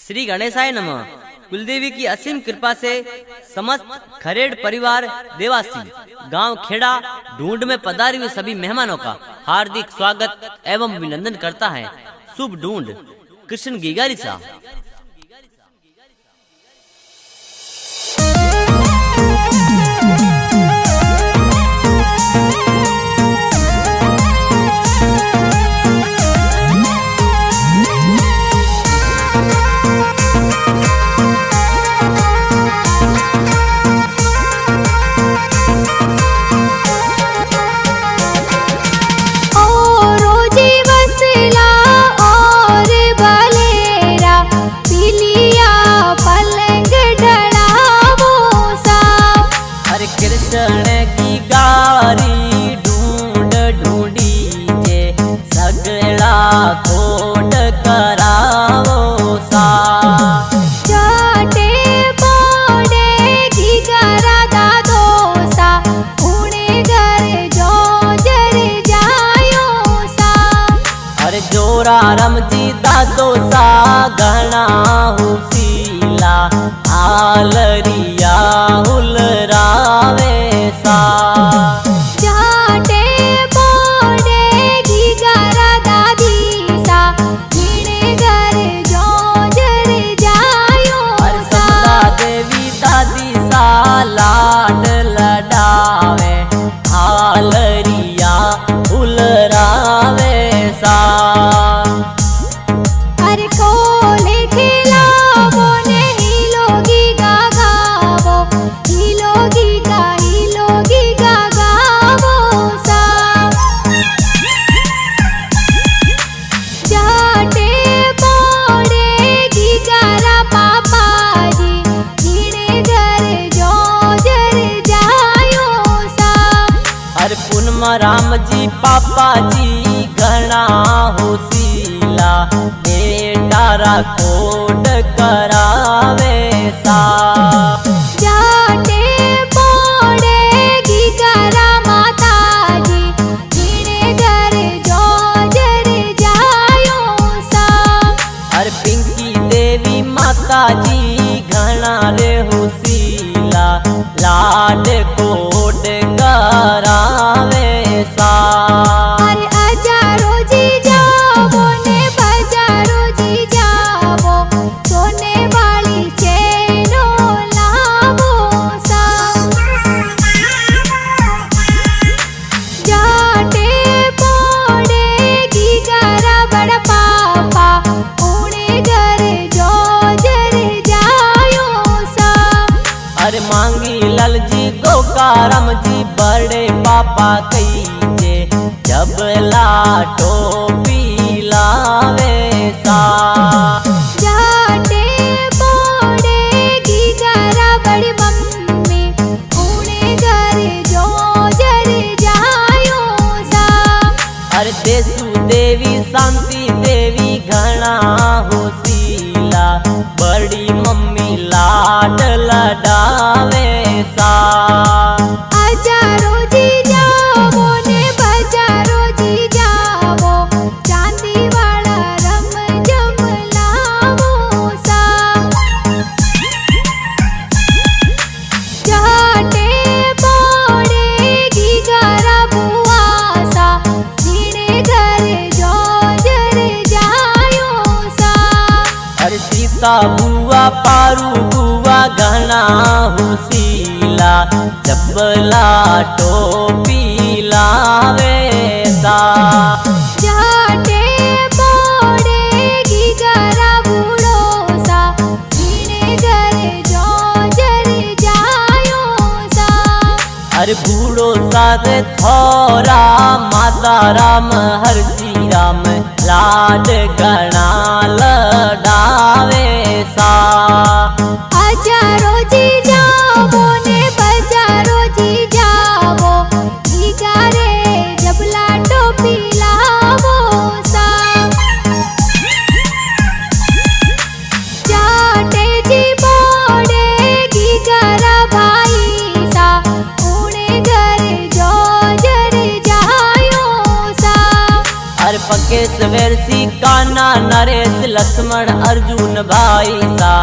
श्री गणेशाय नमः। कुलदेवी की असीम कृपा से समस्त खरेड़ परिवार देवासी गांव खेड़ा ढूंढ में पधारे हुए सभी मेहमानों का हार्दिक स्वागत एवं अभिनंदन करता है शुभ ढूंढ कृष्ण गिगारी साहब। कृष्ण की गारी ढूंढ ढूंढी जे सगड़ा कोट करावो सा चाटे पोड़े की करा दादो सा पुणे घर जो जर जायो सा। अरे जोरा रमजी दादो सा घना हुसीला आलरिया हुलरावे सा। चाटे पोड़े की करा दादी सा पुणे घर जो जर जायो सा। देवी दादी सा लाड लडावे आलरिया हुलरावे सा। अरे कोले खिलावो ने हिलोगी गागावो हिलोगी गागावो सा। चाटे पोड़े की करा पापा जी हिने घर जो जर जायो सा। अरे पुनमा राम जी पापा जी घना होसीला बेटारा कोट करावे सा। चाटे पोड़े की करा माता जी हिने घर जो जर जायो सा। अरे पिंकी देवी माता जी घना रे होसीला लाड कोट करावे सा। अरे अजारो जी जावो ने बजारो जी जावो सोने वाली चेनो लावो सा। चाटे पोड़े की करा बड़ा पापा पुणे घर जो जर जायो सा। अरे मांगी लाल जी गोकारम जी बड़े पापा कई जे जब लाटो पीलावे सा। चाटे पोड़े की करा बड़ी मम्मी पुणे घर जो जर जायो सा। अरे देसु देवी शांति देवी घना होसीला बड़ी मम्मी लाड लडावे सा। अजारो जी जावो ने बजारो जी जावो चांदी वाला रम जम लावो सा। चाटे पोड़े की करा बुआ सा हिने घर जो जर जायो सा। अरे सीता बुआ पारू बुआ घना हुसीला जब लाटो पीलावे सा। चाटे पोड़े की करा बूढ़ो सा हिने घर जो जर जायो सा। अरे बूढ़ो सारे थोरा माता राम हरजी राम लाड घना लडावे सा। अजारो जी जावो ने बजारो जी जावो रे जब लाटो पिलावो सा। चाटे जी पोड़े की करा भाई सा पुणे घर जो जर जायो सा। अरे पके सवेर सी काना नरेश लक्ष्मण अर्जुन भाई सा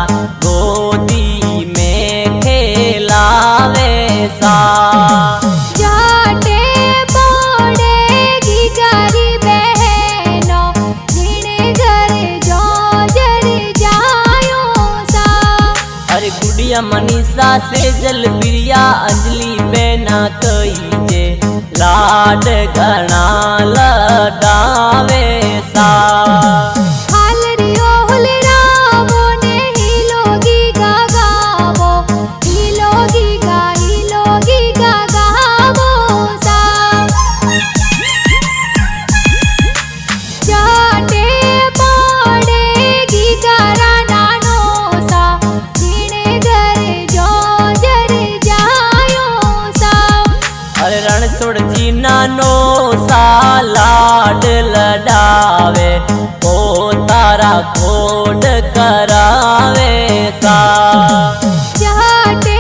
गोदी में खेलावे सा। जाटे पड़ेगी गरीब बहनो जिने घर जो जर जायो सा। अरे गुड़िया मनीषा से जल प्रिया अंजलि बेना कही जे लाड घना लडावे सा। हाल रियो हुल रावो ने हिलोगी गागावो हिलोगी गागावो सा। जाटे पड़ेगी गारा नानो सा जिने घर जो जर जायो सा। अरे रणछोड़ जी नानो सा लाड लडावे ओ तारा कोड करावे सा। जाटे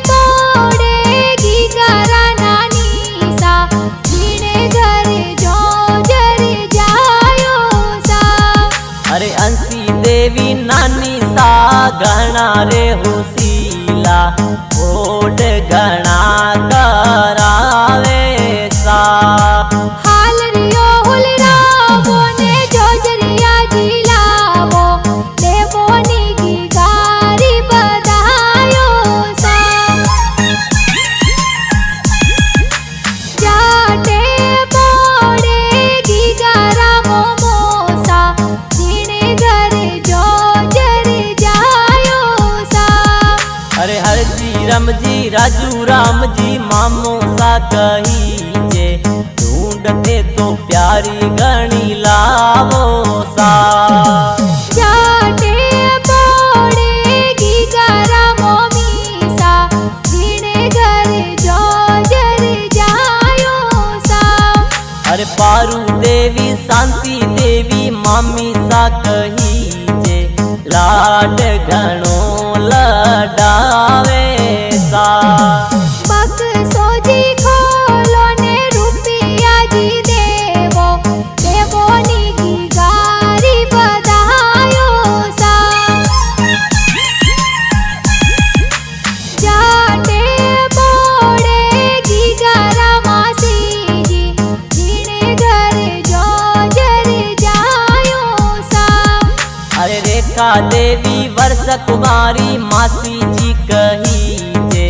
पड़ेगी गारा नानी सा जिने घर जो जर जायो सा। अरे अंशी देवी नानी सा घना रे हुसीला कोड घना करावे सा। हाल रियो हुल रावो ने जोजरिया जिलावो लेवो नीगी गारी बधायो सा। जाटे पड़ेगी गारा मोमोसा जिने घर जो जर जायो सा। अरे हर जी रम जी राजू राम जी मामो सा कही जे ढूंढते तो प्यारी गणी लावो सा। जाटे पड़ेगी गारा मोमीसा जिने घर जो जर जायो सा। अरे पारू देवी शांति देवी मामी सा कही जे लाड घणो लडावे सा। बक सोजी खोलो ने रुपिया जी देवो देवो नीगी गारी बधायो सा। जाटे पड़ेगी गारा मासी जी जिने घर जो जर जायो सा। अरे रेखा देवी वर्ष कुमारी मासी जी कही जे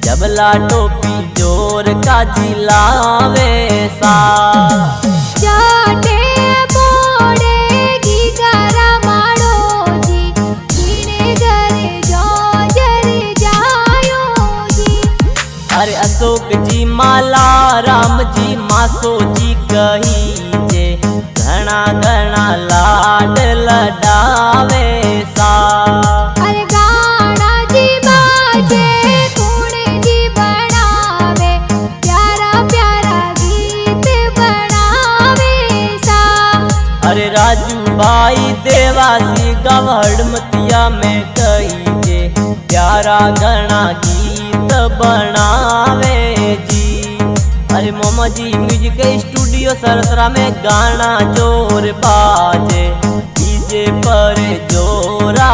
जबला टोपी जोर का जिलावे सा। जाटे पड़ेगी गारा माड़ो जी जिने घर जो जर जायो जी। अरे अशोक जी माला राम जी मासो जी कही जे घना घना लाड लडावे सा। अरे गाना जी बाजे कुण जी बनावे प्यारा प्यारा गीत बनावे सा। अरे राजू भाई देवासी गवड़ मतिया में कही जे प्यारा घना गीत बनावे जी। अरे मोमा जी म्यूजिक स्टूडियो सरसरा में गाना जोर बाजे डीजे पर जोरा